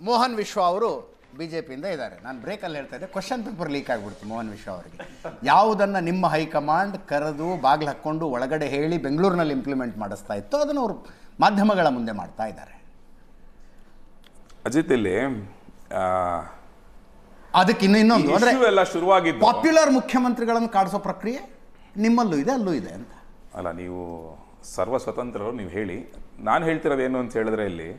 ಮೋಹನ್ ವಿಶ್ವ ಅವರು ಬಿಜೆಪಿಯಿಂದ ಇದ್ದಾರೆ. ನಾನು ಬ್ರೇಕಲ್ಲಿ ಹೇಳ್ತಾ ಇದ್ದೆ, ಕ್ವಶನ್ ಪೇಪರ್ ಲೀಕ್ ಆಗಿಬಿಡ್ತು ಮೋಹನ್ ವಿಶ್ವ ಅವರಿಗೆ. ಯಾವುದನ್ನು ನಿಮ್ಮ ಹೈಕಮಾಂಡ್ ಕರೆದು ಬಾಗಿಲು ಹಾಕ್ಕೊಂಡು ಒಳಗಡೆ ಹೇಳಿ ಬೆಂಗಳೂರಿನಲ್ಲಿ ಇಂಪ್ಲಿಮೆಂಟ್ ಮಾಡಿಸ್ತಾ ಇತ್ತು, ಅದನ್ನು ಅವರು ಮಾಧ್ಯಮಗಳ ಮುಂದೆ ಮಾಡ್ತಾ ಇದ್ದಾರೆ. ಅಜಿತ್, ಇಲ್ಲಿ ಅದಕ್ಕೆ ಇನ್ನೊಂದು ಅಂದರೆ ಶುರುವಾಗಿದ್ದು ಪಾಪ್ಯುಲರ್ ಮುಖ್ಯಮಂತ್ರಿಗಳನ್ನು ಕಾಡಿಸೋ ಪ್ರಕ್ರಿಯೆ ನಿಮ್ಮಲ್ಲೂ ಇದೆ, ಅಲ್ಲೂ ಇದೆ ಅಂತ ಅಲ್ಲ. ನೀವು ಸರ್ವ ಸ್ವತಂತ್ರರು, ನೀವು ಹೇಳಿ. ನಾನು ಹೇಳ್ತಿರೋದು ಏನು ಅಂತ ಹೇಳಿದ್ರೆ, ಇಲ್ಲಿ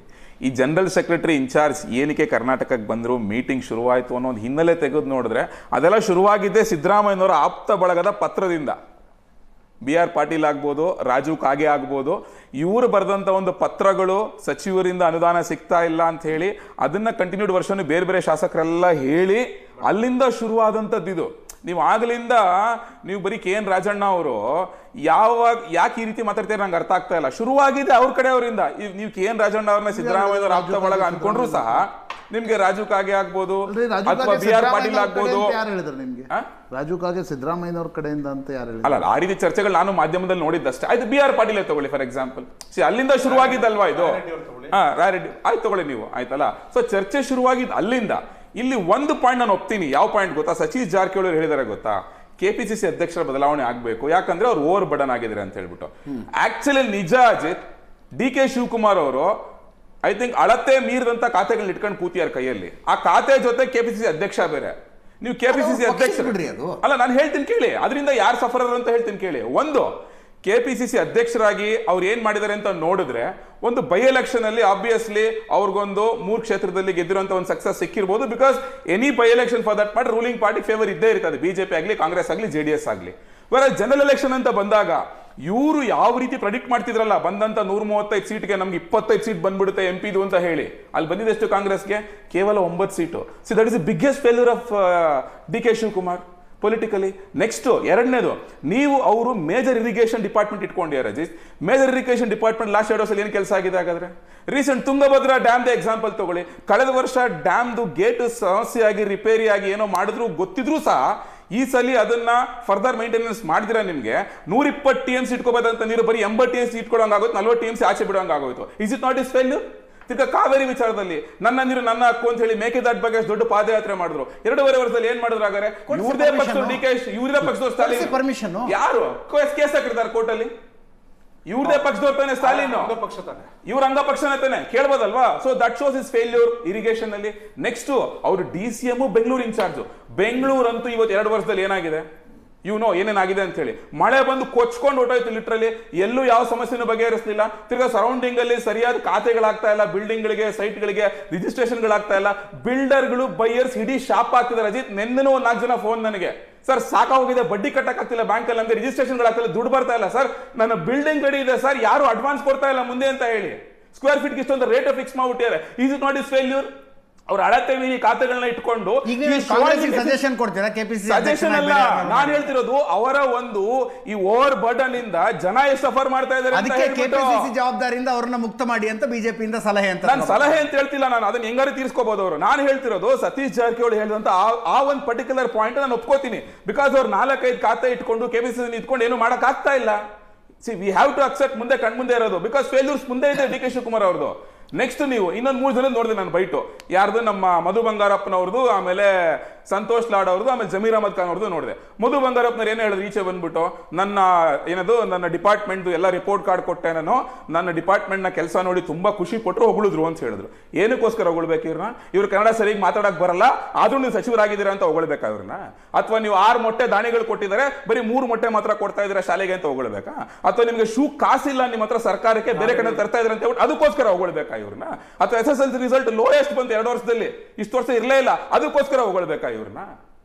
ಈ ಜನರಲ್ ಸೆಕ್ರೆಟರಿ ಇನ್ಚಾರ್ಜ್ ಏನಕ್ಕೆ ಕರ್ನಾಟಕಕ್ಕೆ ಬಂದರು, ಮೀಟಿಂಗ್ ಶುರುವಾಯಿತು ಅನ್ನೋ ಒಂದು ಹಿನ್ನೆಲೆ ತೆಗೆದು ನೋಡಿದ್ರೆ ಅದೆಲ್ಲ ಶುರುವಾಗಿದ್ದೇ ಸಿದ್ದರಾಮಯ್ಯನವರ ಆಪ್ತ ಬಳಗದ ಪತ್ರದಿಂದ. BR ಪಾಟೀಲ್ ಆಗ್ಬೋದು, ರಾಜು ಕಾಗೆ ಆಗ್ಬೋದು, ಇವರು ಬರೆದಂಥ ಒಂದು ಪತ್ರಗಳು, ಸಚಿವರಿಂದ ಅನುದಾನ ಸಿಗ್ತಾ ಇಲ್ಲ ಅಂತ ಹೇಳಿ ಅದನ್ನು ಕಂಟಿನ್ಯೂಡ್ ವರ್ಷನ್ ಬೇರೆ ಬೇರೆ ಶಾಸಕರೆಲ್ಲ ಹೇಳಿ ಅಲ್ಲಿಂದ ಶುರುವಾದಂಥದ್ದು ಇದು. ನೀವು ಆಗಲಿಂದ ನೀವು ಬರೀ KN ರಾಜಣ್ಣ ಅವರು ಯಾಕೆ ಈ ರೀತಿ ಮಾತಾಡ್ತೀರ ನಂಗೆ ಅರ್ಥ ಆಗ್ತಾ ಇಲ್ಲ. ಶುರುವಾಗಿದೆ ಅವ್ರ ಕಡೆ ಅವರಿಂದ. ನೀವು KN ರಾಜಣ್ಣ ಅವ್ರನ್ನ ಸಿದ್ದರಾಮಯ್ಯ ಆಪ್ತ ಬಳಗ ಅನ್ಕೊಂಡ್ರು ಸಹ ನಿಮ್ಗೆ ರಾಜು ಕಾಗೆ ಆಗ್ಬೋದು ಅಥವಾ BR ಪಾಟೀಲ್ ಆಗ್ಬೋದು. ಯಾರು ಹೇಳಿದ್ರು ನಿಮ್ಗೆ ರಾಜು ಕಾಗೆ ಸಿದ್ದರಾಮಯ್ಯನವ್ರ ಕಡೆಯಿಂದ ಅಂತ ಯಾರು ಹೇಳಿದ್ರು? ಅಲ್ಲ, ಆ ರೀತಿ ಚರ್ಚೆಗಳು ನಾನು ಮಾಧ್ಯಮದಲ್ಲಿ ನೋಡಿದ್ದಷ್ಟೇ. ಆಯ್ತು, BR ಪಾಟೀಲ್ ತಗೊಳ್ಳಿ ಫಾರ್ ಎಕ್ಸಾಂಪಲ್. ಅಲ್ಲಿಂದ ಶುರುವಾಗಿದ್ದಲ್ವಾ ಇದು? ರಾಯರೆಡ್ಡಿ ಆಯ್ತು ತಗೊಳ್ಳಿ ನೀವು, ಆಯ್ತಲ್ಲ. ಸೊ ಚರ್ಚೆ ಶುರುವಾಗಿದ್ದು ಅಲ್ಲಿಂದ. ಇಲ್ಲಿ ಒಂದು ಪಾಯಿಂಟ್ ನಾನು ಒಪ್ತೀನಿ. ಯಾವ ಪಾಯಿಂಟ್ ಗೊತ್ತಾ? ಸತೀಶ್ ಜಾರಕಿಹೊಳಿ ಹೇಳಿದಾರೆ ಗೊತ್ತಾ, KPCC ಅಧ್ಯಕ್ಷರ ಬದಲಾವಣೆ ಆಗ್ಬೇಕು, ಯಾಕಂದ್ರೆ ಅವ್ರು ಓವರ್ ಬರ್ಡನ್ ಆಗಿದ್ದಾರೆ ಅಂತ ಹೇಳ್ಬಿಟ್ಟು. ಆಕ್ಚುಲಿ ನಿಜ ಅಜಿತ್, DK ಶಿವಕುಮಾರ್ ಅವರು ಐ ಥಿಂಕ್ ಅಳತೆ ಮೀರಿದಂತ ಖಾತೆಗಳನ್ನ ಇಟ್ಕೊಂಡು ಕೂತಿಯಾರ ಕೈಯಲ್ಲಿ. ಆ ಖಾತೆ ಜೊತೆ KPCC ಅಧ್ಯಕ್ಷ ಬೇರೆ. ನೀವು KPCC ಅಧ್ಯಕ್ಷ ಅಲ್ಲ, ನಾನು ಹೇಳ್ತೀನಿ ಕೇಳಿ, ಅದರಿಂದ ಯಾರು ಸಫರರ್ ಅಂತ ಹೇಳ್ತೀನಿ ಕೇಳಿ. ಒಂದು, KPCC ಅಧ್ಯಕ್ಷರಾಗಿ ಅವ್ರು ಏನ್ ಮಾಡಿದ್ದಾರೆ ಅಂತ ನೋಡಿದ್ರೆ, ಒಂದು ಬೈ ಎಲೆಕ್ಷನ್ ಅಲ್ಲಿ ಆಬ್ವಿಯಸ್ಲಿ ಅವ್ರಿಗೊಂದು 3 ಕ್ಷೇತ್ರದಲ್ಲಿ ಗೆದ್ದಿರುವಂತ ಒಂದು ಸಕ್ಸಸ್ ಸಿಕ್ಕಿರ್ಬೋದು. Because any by election for that matter ruling party favour ಇದ್ದೇ ಇರ್ತದೆ, BJP ಆಗಲಿ, ಕಾಂಗ್ರೆಸ್ ಆಗಲಿ, JDS ಆಗಲಿ. ಬೇರೆ ಜನರಲ್ ಎಲೆಕ್ಷನ್ ಅಂತ ಬಂದಾಗ ಇವರು ಯಾವ ರೀತಿ ಪ್ರೆಡಿಕ್ಟ್ ಮಾಡ್ತಿದ್ರಲ್ಲ, ಬಂದಂತ 135 ಸೀಟ್ಗೆ ನಮ್ಗೆ 25 ಸೀಟ್ ಬಂದ್ಬಿಡುತ್ತೆ MP ಅಂತ ಹೇಳಿ, ಅಲ್ಲಿ ಬಂದಿದ್ದೆಷ್ಟು ಕಾಂಗ್ರೆಸ್ಗೆ? ಕೇವಲ 9 seat. See that is the biggest failure of DK Shivakumar politically. Next ಎರಡನೇದು, ನೀವು ಅವರು ಮೇಜರ್ ಇರಿಗೇಷನ್ ಡಿಪಾರ್ಟ್ಮೆಂಟ್ ಇಟ್ಕೊಂಡಿದ್ದಾರೆ Ajit. Major irrigation department last 2 ವರ್ಷದಲ್ಲಿ ಏನು ಕೆಲಸ ಆಗಿದೆ ಹಾಗಾದ್ರೆ? ರೀಸೆಂಟ್ ತುಂಗಭದ್ರಾ ಡ್ಯಾಮ್ ಎಕ್ಸಾಂಪಲ್ ತಗೊಳ್ಳಿ. ಕಳೆದ ವರ್ಷ ಡ್ಯಾಮ್ದು ಗೇಟ್ ಸಮಸ್ಯೆಯಾಗಿ ರಿಪೇರಿ ಆಗಿ ಏನೋ ಮಾಡಿದ್ರು ಗೊತ್ತಿದ್ರು ಸಹ ಈ ಸಲ ಅದನ್ನ ಫರ್ದರ್ ಮೇಂಟೆನೆನ್ಸ್ ಮಾಡಿದ್ರೆ ನಿಮ್ಗೆ 120 TMC ಇಟ್ಕೋಬೋದಂತ ನೀರು ಬರೀ 80 TMC ಇಟ್ಕೊಳಂಗಾಗೋಯ್ತು, 40 TMC ಆಚೆ ಬಿಡುವಂಗಾಗೋಯ್ತು. Is it not his failure? ತಿರ್ಗ ಕಾವೇರಿ ವಿಚಾರದಲ್ಲಿ ನನ್ನ ನೀರು ನನ್ನ ಹಕ್ಕು ಅಂತ ಹೇಳಿ ಮೇಕೆದಾಟು ಬಗ್ಗೆ ದೊಡ್ಡ ಪಾದಯಾತ್ರೆ ಮಾಡಿದ್ರು. 2.5 ವರ್ಷದಲ್ಲಿ ಏನ್ ಮಾಡಿದ್ರು ಹಾಗಾದ್ರೆ? ಇವ್ರದೇ ಪಕ್ಷದವ್ರು DK, ಇವ್ರದೇ ಪಕ್ಷದವ್ರು ಸ್ಟಾಲಿನ್. ಪರ್ಮಿಷನ್ ಯಾರು ಕೇಸ್ ಹಾಕಿರ್ತಾರೆ ಕೋರ್ಟಲ್ಲಿ? ಇವ್ರದೇ ಪಕ್ಷದವ್ರು ತಾನೆ ಸ್ಟಾಲಿನ್, ಇವ್ರ ಅಂಗಪಕ್ಷನೇ ತಾನೆ, ಕೇಳ್ಬೋದಲ್ವಾ? So that shows his failure irrigation ಅಲ್ಲಿ. ನೆಕ್ಸ್ಟ್ ಅವರು DCM ಬೆಂಗಳೂರು ಇನ್ಚಾರ್ಜ್. ಬೆಂಗಳೂರು ಅಂತೂ ಇವತ್ತು 2 ವರ್ಷದಲ್ಲಿ ಏನಾಗಿದೆ ಏನೇನಾಗಿದೆ ಅಂತ ಹೇಳಿ, ಮಳೆ ಬಂದು ಕೊಚ್ಕೊಂಡು ಹೊಟ್ಟೋಯ್ತು ಲಿಟ್ರಲಿ. ಎಲ್ಲೂ ಯಾವ ಸಮಸ್ಯೆನೂ ಬಗೆಹರಿಸಲಿಲ್ಲ. ತಿರ್ಗಾ ಸರೌಂಡಿಂಗ್ ಅಲ್ಲಿ ಸರಿಯಾದ ಖಾತೆಗಳಾಗ್ತಾ ಇಲ್ಲ, ಬಿಲ್ಡಿಂಗ್ಗಳಿಗೆ, ಸೈಟ್ಗಳಿಗೆ ರಿಜಿಸ್ಟ್ರೇಷನ್ಗಳಾಗ್ತಾ ಇಲ್ಲ. ಬಿಲ್ಡರ್ಗಳು, ಬೈಯರ್ಸ್ ಇಡೀ ಶಾಪ್ ಆಗ್ತಿದ್ದಾರೆ ಅಜಿತ್. ನೆನ್ನೆನೂ 4 ಜನ ಫೋನ್ ನನಗೆ, ಸರ್ ಸಾಕಾಗೋಗಿದೆ, ಬಡ್ಡಿ ಕಟ್ಟಕ್ಕಾಗ್ತಿಲ್ಲ ಬ್ಯಾಂಕಲ್ಲಿ, ನಮಗೆ ರಿಜಿಸ್ಟ್ರೇಷನ್ಗಳಾಗ್ತಿಲ್ಲ, ದುಡ್ಡು ಬರ್ತಾ ಇಲ್ಲ ಸರ್, ನನ್ನ ಬಿಲ್ಡಿಂಗ್ ರೆಡಿ ಇದೆ ಸರ್, ಯಾರು ಅಡ್ವಾನ್ಸ್ ಕೊಡ್ತಾ ಇಲ್ಲ ಮುಂದೆ ಅಂತ ಹೇಳಿ. ಸ್ಕ್ವೇರ್ ಫೀಟ್ಗೆ ಇಷ್ಟೊಂದು ರೇಟ್ ಫಿಕ್ಸ್ ಮಾಡ್ಬಿಟ್ಟಿದ್ದಾರೆ. Is it not his failure? ಅವ್ರ ಅಳತೆ ಮೀರಿ ಖಾತೆಗಳನ್ನ ಇಟ್ಕೊಂಡು ಸಜೆಷನ್ ಕೊಡ್ತೀರಾ? KPCC ಸಜೆಷನ್ ಅಲ್ಲ, ನಾನು ಹೇಳ್ತಿರೋದು ಅವರ ಒಂದು ಈ ಓವರ್ ಬರ್ಡನ್ ಇಂದ ಜನ ಎಷ್ಟು ಸಫರ್ ಮಾಡ್ತಾ ಇದ್ದಾರೆ. ಅದಕ್ಕೆ KPCC ಜವಾಬ್ದಾರಿಯಿಂದ ಅವ್ರನ್ನ ಮುಕ್ತ ಮಾಡಿ ಅಂತ ಬಿಜೆಪಿಯಿಂದ ಸಲಹೆ ಅಂತ. ನಾನು ಸಲಹೆ ಅಂತ ಹೇಳ್ತಿಲ್ಲ, ನಾನು ಅದನ್ನ ಹೆಂಗಾರು ತೀರ್ಸ್ಕೋಬಹುದು ಅವರು. ನಾನು ಹೇಳ್ತಿರೋದು ಸತೀಶ್ ಜಾರಕಿಹೊಳಿ ಹೇಳಿದಂತ ಆ ಒಂದು ಪರ್ಟಿಕ್ಯುಲರ್ ಪಾಯಿಂಟ್ ನಾನು ಒಪ್ಕೋತೀನಿ. ಬಿಕಾಸ್ ಅವ್ರು 4-5 ಖಾತೆ ಇಟ್ಕೊಂಡು KPCC ಇಟ್ಕೊಂಡು ಏನು ಮಾಡಕ್ ಆಗ್ತಾ ಇಲ್ಲ. See we have to accept ಮುಂದೆ ಕಣ್ಮುಂದೆ ಇರೋದು. ಬಿಕಾಸ್ ಫೇಲ್ಯೂರ್ಸ್ ಮುಂದೆ ಇದೆ DK ಶಿವಕುಮಾರ್ ಅವ್ರದ್ದು. ನೆಕ್ಸ್ಟ್ ನೀವು ಇನ್ನೊಂದು 3 ಜನ ನೋಡಿದೆ ನಾನು ಬೈಟು. ಯಾರ್ದು? ನಮ್ಮ ಮಧು ಬಂಗಾರಪ್ಪನವ್ರದ್ದು, ಆಮೇಲೆ ಸಂತೋಷ್ ಲಾಡ್ ಅವ್ರದ್ದು, ಆಮೇಲೆ ಜಮೀರ್ ಅಹಮದ್ ಖಾನ್ ಅವ್ರದ್ದು ನೋಡಿದೆ. ಮಧು ಬಂಗಾರಪ್ಪನವ್ರು ಏನು ಹೇಳಿದ್ರು ಈಚೆ ಬಂದ್ಬಿಟ್ಟು, ನನ್ನ ಡಿಪಾರ್ಟ್ಮೆಂಟ್ ಎಲ್ಲ ರಿಪೋರ್ಟ್ ಕಾರ್ಡ್ ಕೊಟ್ಟೆ ನಾನು, ನನ್ನ ಡಿಪಾರ್ಟ್ಮೆಂಟ್ ನ ಕೆಲಸ ನೋಡಿ ತುಂಬಾ ಖುಷಿ ಪಟ್ಟರು, ಹೊಗಳಿದ್ರು ಅಂತ ಹೇಳಿದ್ರು. ಏನಕ್ಕೋಸ್ಕರ ಹೊಗಳ್ಬೇಕು ಇವ್ರನ್ನ? ಇವ್ರು ಕನ್ನಡ ಸರಿಯಾಗಿ ಮಾತಾಡಕ್ ಬರಲ್ಲ, ಆದ್ರೂ ನೀವು ಸಚಿವರಾಗಿದ್ದೀರಾ ಅಂತ ಹೊಗಳ್ಬೇಕಾ ಇವ್ರನ್ನ? ಅಥವಾ ನೀವು 6 ಮೊಟ್ಟೆ ದಾಣಿಗಳು ಕೊಟ್ಟಿದ್ದಾರೆ, ಬರೀ 3 ಮೊಟ್ಟೆ ಮಾತ್ರ ಕೊಡ್ತಾ ಇದ್ದೀರಾ ಶಾಲೆಗೆ ಅಂತ ಹೊಗಳ್ಬೇಕಾ? ಅಥವಾ ನಿಮ್ಗೆ ಶೂ ಕಾಸಿಲ್ಲ ನಿಮ್ಮ ಹತ್ರ ಸರ್ಕಾರಕ್ಕೆ, ಬೇರೆ ಕಡೆ ತರ್ತಾ ಇದ್ರೆ ಅಂತ ಹೇಳ್ಬಿಟ್ಟು ಅದಕ್ಕೋಸ್ಕರ ಹೊಗಳ್ಬೇಕಾ ಇವ್ರನ್ನ? ಅಥವಾ SSLC ರಿಸಲ್ಟ್ ಲೋಯೆಸ್ಟ್ ಬಂತು 2 ವರ್ಷದಲ್ಲಿ, ಇಷ್ಟು ವರ್ಷ ಇರಲೇ ಇಲ್ಲ, ಅದಕ್ಕೋಸ್ಕರ ಹೊಗಳ್ಬೇಕಾ ಇವ್ರನ್ನ?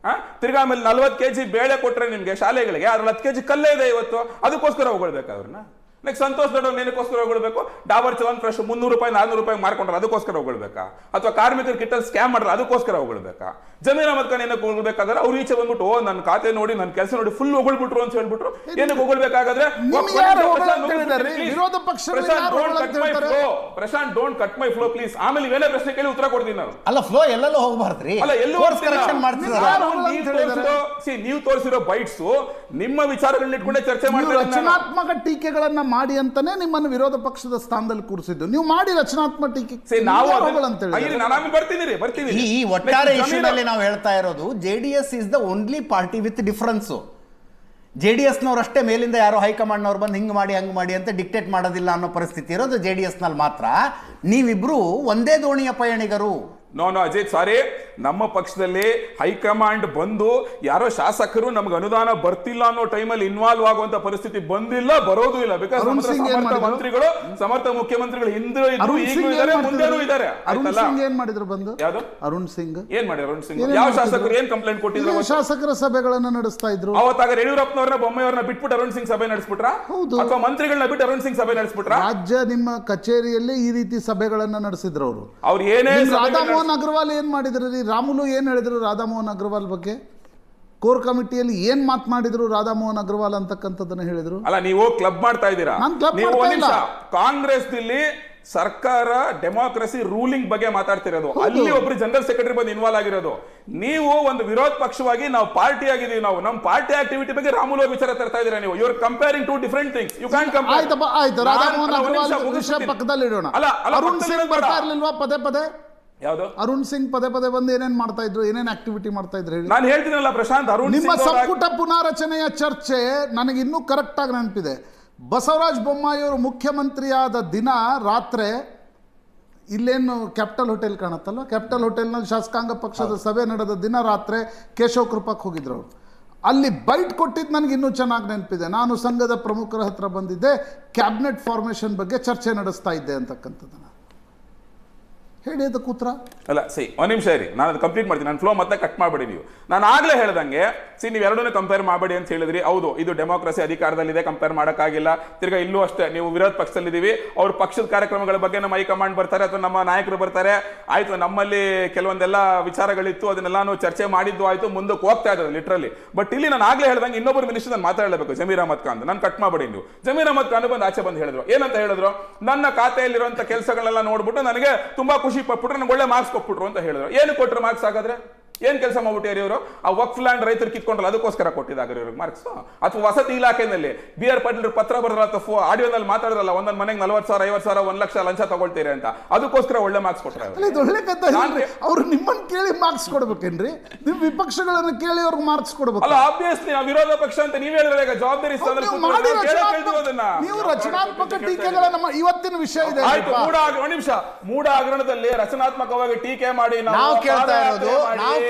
ತಿರ್ಗಾ ಆಮೇಲೆ 40 kg ಬೇಳೆ ಕೊಟ್ರೆ ನಿಮ್ಗೆ ಶಾಲೆಗಳಿಗೆ, ಅದ್ರಲ್ಲಿ 10 kg ಕಲ್ಲೇ ಇದೆ ಇವತ್ತು, ಅದಕ್ಕೋಸ್ಕರ ಹೊಗಳ್ಬೇಕಾ ಅವ್ರನ್ನ? ನೆಕ್ಸ್ಟ್ ಸಂತೋಷ್ ದೊಡ್ಡ ಏನಕ್ಕೋಸ್ಕರ ಹೊಗಳ್ಬೇಕು? ಡಾಬರ್ ಚವನ್ ಫ್ರೆಶ್ 300 ರೂಪಾಯಿ 400 ರೂಪಾಯಿ ಮಾರ್ಕೊಂಡ್ರೆ ಅದಕ್ಕೋಸ್ಕರ ಹೊಗಳ್ಬೇಕಾ? ಅಥವಾ ಕಾರ್ಮಿಕರ ಕಿಟ್ಟಲ್ಲಿ ಸ್ಕ್ಯಾಮ್ ಮಾಡ್ರೆ ಅದಕ್ಕೋಸ್ಕರ ಹೊಗಳ್ಬೇಕಾ? ಜಮೀರ್ ಅಹಮದ್ ಖಾನ್ ಏನಕ್ಕೆ ಹೊಗಳ್ಬೇಕಾದ್ರೆ ಅವ್ರು ಈಚೆ ಬಂದ್ಬಿಟ್ಟು ನನ್ನ ಖಾತೆ ನೋಡಿ, ನನ್ನ ಕೆಲಸ ನೋಡಿ ಫುಲ್ ಹೊಗಳ್ಬಿಟ್ರು ಅಂತ ಹೇಳ್ಬಿಟ್ರು. ಏನಕ್ಕೆ ಹೊಗಳ್ಬೇಕಾಗಾದ್ರೆ? ವಿರೋಧ ಪಕ್ಷ Prashant don't cut my flow please. ಆಮೇಲೆ ಇವೇನೇ ಪ್ರಶ್ನೆ ಕೇಳಿ ಉತ್ತರ ಕೊಡ್ತೀನಿ ನಾನು. ಅಲ್ಲ, ಫ್ಲೋ ಎಲ್ಲೆಲ್ಲೋ ಹೋಗಬಾರ್ದ್ರಿ. ಅಲ್ಲ, ಎಲ್ಲೂ ನೀವು ತೋರಿಸಿರೋ ಬೈಟ್ಸ್ ನಿಮ್ಮ ವಿಚಾರಗಳನ್ನ ಇಟ್ಕೊಂಡೆ ಚರ್ಚೆ ಮಾಡಿ ರಚನಾತ್ಮಕ ಟೀಕೆಗಳನ್ನ ಮಾಡಿ ಅಂತಾನೆ ನಿಮ್ಮನ್ನು ವಿರೋಧ ಪಕ್ಷದ ಸ್ಥಾನದಲ್ಲಿ ಕೂರಿಸಿದ್ದು. ನೀವು ಮಾಡಿ ರಚನಾತ್ಮಕ ಟೀಕೆ ನಾವು ಅಂತ ಹೇಳಿ ನಾನು ಬರ್ತೀನಿ ಈ ಒಟ್ಟಾರೆ ಇಶ್ಯೂನಲ್ಲಿ ನಾವು ಹೇಳ್ತಾ ಇರೋದು JDS is the only party with difference. JDSನವ್ರಷ್ಟೇ ಮೇಲಿಂದ ಯಾರೋ ಹೈಕಮಾಂಡ್ನವ್ರು ಬಂದು ಹಿಂಗೆ ಮಾಡಿ ಹಂಗೆ ಮಾಡಿ ಅಂತ ಡಿಕ್ಟೇಟ್ ಮಾಡೋದಿಲ್ಲ ಅನ್ನೋ ಪರಿಸ್ಥಿತಿ ಇರೋದು JDSನಲ್ಲಿ ಮಾತ್ರ. ನೀವಿಬ್ರು ಒಂದೇ ದೋಣಿಯ ಪಯಣಿಗರು. ನೋ ಅಜಯ್, ಸಾರಿ, ನಮ್ಮ ಪಕ್ಷದಲ್ಲಿ ಹೈಕಮಾಂಡ್ ಬಂದು ಯಾರೋ ಶಾಸಕರು ನಮ್ಗೆ ಅನುದಾನ ಬರ್ತಿಲ್ಲ ಅನ್ನೋ ಟೈಮಲ್ಲಿ ಇನ್ವಾಲ್ವ್ ಆಗುವಂತ ಪರಿಸ್ಥಿತಿ ಬಂದಿಲ್ಲ, ಬರೋದು ಇಲ್ಲ. ಬಿಕಾಸ್ ಮಂತ್ರಿಗಳು, ಸಮರ್ಥ ಮುಖ್ಯಮಂತ್ರಿಗಳು ಹಿಂದೆ ಇದ್ರು, ಈಗಲೂ ಇದ್ದಾರೆ, ಮುಂದೆನೂ ಇದ್ದಾರೆ. ಏನ್ ಮಾಡಿದ್ರು ಬಂದು? ಯಾವುದು ಅರುಣ್ ಸಿಂಗ್ ಏನ್ ಮಾಡಿದ್ರು? ಅರುಣ್ ಸಿಂಗ್ ಯಾವ ಶಾಸಕರು ಏನ್ ಕಂಪ್ಲೇಂಟ್ ಕೊಟ್ಟಿದ್ರು? ಶಾಸಕರ ಸಭೆಗಳನ್ನ ನಡೆಸ್ತಾ ಇದ್ರು. ಅವತ್ತಾಗ ಯಡಿಯೂರಪ್ಪನವ್ರನ್ನ ಬೊಮ್ಮೆಯವ್ರನ್ನ ಬಿಟ್ಬಿಟ್ಟು ಅರುಣ್ ಸಿಂಗ್ ಸಭೆ ನಡೆಸ್ಬಿಟ್ರ, ಅಥವಾ ಮಂತ್ರಿಗಳನ್ನ ಬಿಟ್ಟು ಅರುಣ್ ಸಿಂಗ್ ಸಭೆ ನಡೆಸ್ಬಿಟ್ರ? ರಾಜ್ಯ ನಿಮ್ಮ ಕಚೇರಿಯಲ್ಲಿ ಈ ರೀತಿ ಸಭೆಗಳನ್ನ ನಡೆಸಿದ್ರು ಅವರು. ಅವ್ರು ಏನೇ ರಾಧಾಮೋಹನ್ ಅಗ್ರವಾಲ್ ಏನ್ ಮಾಡಿದ್ರು ರೀ? ರಾಮುಲು ಏನ್ ಹೇಳಿದ್ರು ರಾಧಾಮೋಹನ್ ಅಗ್ರವಾಲ್ ಬಗ್ಗೆ? ಕೋರ್ ಕಮಿಟಿಯಲ್ಲಿ ಏನ್ ಮಾತನಾಡಿದ್ರು ರಾಧಾಮೋಹನ್ ಅಗ್ರವಾಲ್ ಅಂತಕ್ಕಂಥದ್ದನ್ನ ಹೇಳಿದ್ರು. ಅಲ್ಲ, ನೀವು ಕ್ಲಬ್ ಮಾಡ್ತಾ ಇದ್ದೀರಾ. ಕಾಂಗ್ರೆಸ್ ಇಲ್ಲಿ ಸರ್ಕಾರ ಡೆಮೋಕ್ರಸಿ ರೂಲಿಂಗ್ ಬಗ್ಗೆ ಮಾತಾಡ್ತಿರೋದು, ಅಲ್ಲಿ ಒಬ್ರು ಜನರಲ್ ಸೆಕ್ರೆಟರಿ ಬಂದು ಇನ್ವಾಲ್ವ್ ಆಗಿರೋದು. ನೀವು ಒಂದು ವಿರೋಧ ಪಕ್ಷವಾಗಿ ನಾವು ಪಾರ್ಟಿ ಆಗಿದೀವಿ, ನಾವು ನಮ್ಮ ಪಾರ್ಟಿ ಆಕ್ಟಿವಿಟಿ ಬಗ್ಗೆ ರಾಮುಲು ವಿಚಾರ ತರ್ತಾ ಇದೀರಾ ನೀವು. You are comparing to different things. You can compare. ಆಯ್ತು, ರಾಧಾಮೋಹನ್ ಅಗ್ರವಾಲ್ ವಿಷಯ ಪಕ್ಕದಲ್ಲಿ ಇಡೋಣ. ಅರುಣ್ ಸಿಂಗ್ ಬರ್ತಾ ಇರ್ಲಿಲ್ವಾ ಪದೇ? ಯಾವುದು? ಅರುಣ್ ಸಿಂಗ್ ಪದೇ ಬಂದು ಏನೇನ್ ಮಾಡ್ತಾ ಇದ್ರು, ಏನೇನ್ ಆಕ್ಟಿವಿಟಿ ಮಾಡ್ತಾ ಇದ್ರು ಹೇಳಿ. ನಾನು ಹೇಳ್ತೀನಲ್ಲ ಪ್ರಶಾಂತ್, ಅರುಣ್ ನಿಮ್ಮ ಸಂಪುಟ ಪುನಾರಚನೆಯ ಚರ್ಚೆ ನನಗೆ ಇನ್ನೂ ಕರೆಕ್ಟ್ ಆಗಿ ನೆನಪಿದೆ. ಬಸವರಾಜ ಬೊಮ್ಮಾಯಿ ಅವರು ಮುಖ್ಯಮಂತ್ರಿಯಾದ ದಿನ ರಾತ್ರಿ ಇಲ್ಲೇನು ಕ್ಯಾಪಿಟಲ್ ಹೋಟೆಲ್ ಕಾಣುತ್ತಲ್ಲ, ಕ್ಯಾಪಿಟಲ್ ಹೋಟೆಲ್ನಲ್ಲಿ ಶಾಸಕಾಂಗ ಪಕ್ಷದ ಸಭೆ ನಡೆದ ದಿನ ರಾತ್ರಿ ಕೇಶವ ಕೃಪಕ್ಕೆ ಹೋಗಿದ್ರು ಅವರು. ಅಲ್ಲಿ ಬೈಟ್ ಕೊಟ್ಟಿದ್ದು ನನಗೆ ಇನ್ನೂ ಚೆನ್ನಾಗಿ ನೆನಪಿದೆ. ನಾನು ಸಂಘದ ಪ್ರಮುಖರ ಹತ್ರ ಬಂದಿದ್ದೆ, ಕ್ಯಾಬಿನೆಟ್ ಫಾರ್ಮೇಷನ್ ಬಗ್ಗೆ ಚರ್ಚೆ ನಡೆಸ್ತಾ ಇದ್ದೆ ಅಂತಕ್ಕಂಥದ್ದನ್ನು ಹೇಳಿ. ಅದಕ್ಕೆ ಉತ್ತರ ಅಲ್ಲ, ಒಂದ್ ನಿಮಿಷ ಇರಿ, ನಾನು ಅದು ಕಂಪ್ಲೀಟ್ ಮಾಡ್ತೀನಿ. ನಾನು ಫ್ಲೋ ಮತ್ತೆ ಕಟ್ ಮಾಡಬೇಡಿ ನೀವು. ನಾನು ಆಗ್ಲೇ ಹೇಳ್ದಂಗೆ ನೀವು ಎರಡನ್ನೂ ಕಂಪೇರ್ ಮಾಡಬೇಡಿ ಅಂತ ಹೇಳಿದ್ರಿ. ಹೌದು, ಇದು ಡೆಮೋಕ್ರಸಿ ಅಧಿಕಾರದಲ್ಲಿದೆ, ಕಂಪೇರ್ ಮಾಡೋಕ್ಕಾಗಿಲ್ಲ. ತಿರ್ಗಾ ಇಲ್ಲೂ ಅಷ್ಟೇ, ನೀವು ವಿರೋಧ ಪಕ್ಷದಲ್ಲಿದ್ದೀವಿ, ಅವ್ರ ಪಕ್ಷದ ಕಾರ್ಯಕ್ರಮಗಳ ಬಗ್ಗೆ ನಮ್ಮ ಹೈಕಮಾಂಡ್ ಬರ್ತಾರೆ ಅಥವಾ ನಮ್ಮ ನಾಯಕರು ಬರ್ತಾರೆ, ಆಯ್ತು ನಮ್ಮಲ್ಲಿ ಕೆಲವೊಂದೆಲ್ಲ ವಿಚಾರಗಳಿತ್ತು, ಅದನ್ನೆಲ್ಲಾನು ಚರ್ಚೆ ಮಾಡಿದ್ದು ಆಯ್ತು, ಮುಂದಕ್ಕೆ ಹೋಗ್ತಾ ಇದ್ದಾರೆ ಲಿಟ್ರಲಿ. ಬಟ್ ಇಲ್ಲಿ ನಾನು ಆಗ್ಲೇ ಹೇಳ್ದಂಗೆ ಇನ್ನೊಬ್ಬರು ಮಿನಿಸ್ಟರ್ ನಾನು ಮಾತಾಡಲೇಬೇಕು, ಜಮೀರ್ ಅಹಮದ್ ಖಾನ್. ನಾನು ಕಟ್ ಮಾಡಬೇಡಿ ನೀವು. ಜಮೀರ್ ಅಹಮದ್ ಖಾನ್ ಬಂದು ಆಚೆ ಬಂದು ಹೇಳಿದ್ರು, ಏನಂತ ಹೇಳಿದ್ರು? ನನ್ನ ಖಾತೆಯಲ್ಲಿರುವಂತ ಕೆಲಸಗಳೆಲ್ಲ ನೋಡ್ಬಿಟ್ಟು ನನಗೆ ತುಂಬಾ ಖುಷಿ ಪಟ್ಬಿಟ್ರು, ನಂಗೆ ಒಳ್ಳೆ ಮಾರ್ಕ್ಸ್ ಕೊಟ್ಬಿಟ್ರು ಅಂತ ಹೇಳಿದ್ರು. ಏನು ಕೊಟ್ಟರು ಮಾರ್ಕ್ಸ್? ಹಾಗಾದ್ರೆ ಏನ್ ಕೆಲಸ ಮಾಡ್ಬಿಟ್ಟಿರಿ ಇವರು? ಆ ವಕ್ಫ್ ಲ್ಯಾಂಡ್ ರೈತರು ಕಿತ್ಕೊಂಡ್ರಲ್ಲ, ಅದಕ್ಕೋಸ್ಕರ ಕೊಟ್ಟಿದ್ದಾರೆ ಇವ್ರಿಗೆ ಮಾರ್ಕ್ಸ್? ಅಥವಾ ವಸತಿ ಇಲಾಖೆಯಲ್ಲಿ BR ಪಾಟೀಲ್ ಪತ್ರ ಬರಲ್ಲ ಅಥವಾ ಆಡಿಯೋದಲ್ಲಿ ಮಾತಾಡಿದ್ರಲ್ಲ, ಒಂದೊಂದು ಮನೆಗೆ 40,000, 50,000, 1 ಲಕ್ಷ ಲಂಚ ತಗೊಳ್ತೀರಿ ಅಂತ, ಅದಕ್ಕೋಸ್ಕರ ಒಳ್ಳೆ ಮಾರ್ಕ್ಸ್ ಕೊಟ್ಟರೆ ಅವ್ರು ನಿಮ್ಮನ್ನು ಕೇಳಿ ಮಾರ್ಕ್ಸ್ ಕೊಡ್ಬೇಕೇನ್ರಿ? ನಿಮ್ ವಿಪಕ್ಷಗಳನ್ನು ಕೇಳಿ ಅವ್ರಿಗೆ ಮಾರ್ಕ್ಸ್ ಕೊಡ್ಬೇಕು. ಅಲ್ಲ, ಆಬ್ವಿಯಸ್ಲಿ ನಾವು ವಿರೋಧ ಪಕ್ಷ ಅಂತ ನೀವ್ ಹೇಳಿದ್ರೆ ಈಗ ಜವಾಬ್ದಾರಿ ನೀವು ರಚನಾತ್ಮಕ ಟೀಕೆಗಳನ್ನ ಇವತ್ತಿನ ವಿಷಯ ಇದೆ. ಆಯ್ತು, ಒಂದ್ ನಿಮಿಷ, ಮೂಢ ಹಗರಣದಲ್ಲಿ ರಚನಾತ್ಮಕವಾಗಿ ಟೀಕೆ ಮಾಡಿ ನಾವು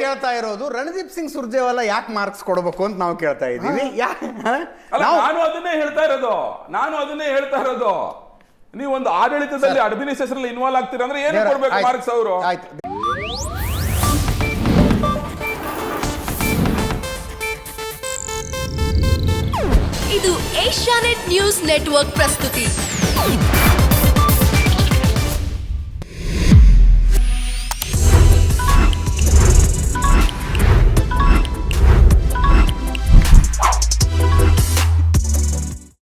ಕೇಳ್ತಾ ಇರೋದು ರಣದೀಪ್ ಸಿಂಗ್ ಸುರ್ಜೇವಾಲಾ ಯಾಕೆ ಮಾರ್ಕ್ಸ್ ಕೊಡಬೇಕು ಅಂತ ನಾವು ಕೇಳ್ತಾ ಇದ್ದೀವಿ. ನಾನು ಅದನ್ನೇ ಹೇಳ್ತಾ ಇರೋದು. ನೀವೊಂದು ಆಡಳಿತದಲ್ಲಿ ಅಡ್ಮಿನಿಸ್ಟ್ರೇಷನ್ ಇನ್ವಾಲ್ವ್ ಆಗ್ತೀರಾ ಅಂದ್ರೆ ಏನು ಕೊಡ್ಬೇಕು ಮಾರ್ಕ್ಸ್ ಅವರು? ಇದು ಏಷ್ಯಾನೆಟ್ ನ್ಯೂಸ್ ನೆಟ್ವರ್ಕ್ ಪ್ರಸ್ತುತಿ.